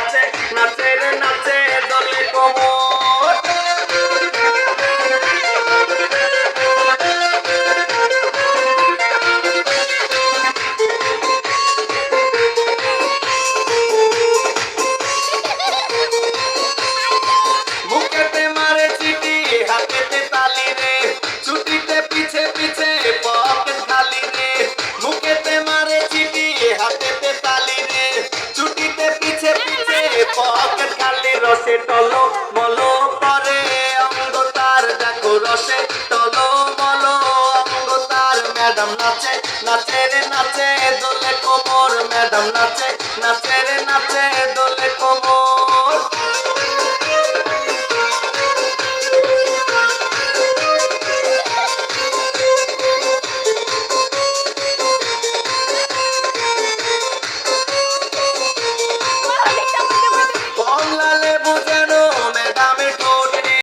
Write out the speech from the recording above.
নাচে নাচে রে নাচে দোলে কোমর বুকেতে মারে চিঠি হাতেতে তালি রে ছুটিতে পিছে পিছে পকেট খালি রে বুকেতে মারে চিঠি হাতেতে তালি রে ছুটিতে পিছে পিছে পকেট খালি রসে টলো মলো করে অঙ্গ তার দেখো রসে টলো মলো অঙ্গ তার ম্যাডাম নাচে নাচে রে নাচে দোলে কোমর ম্যাডাম নাচে নাচে রে নাচে দোলে কোমর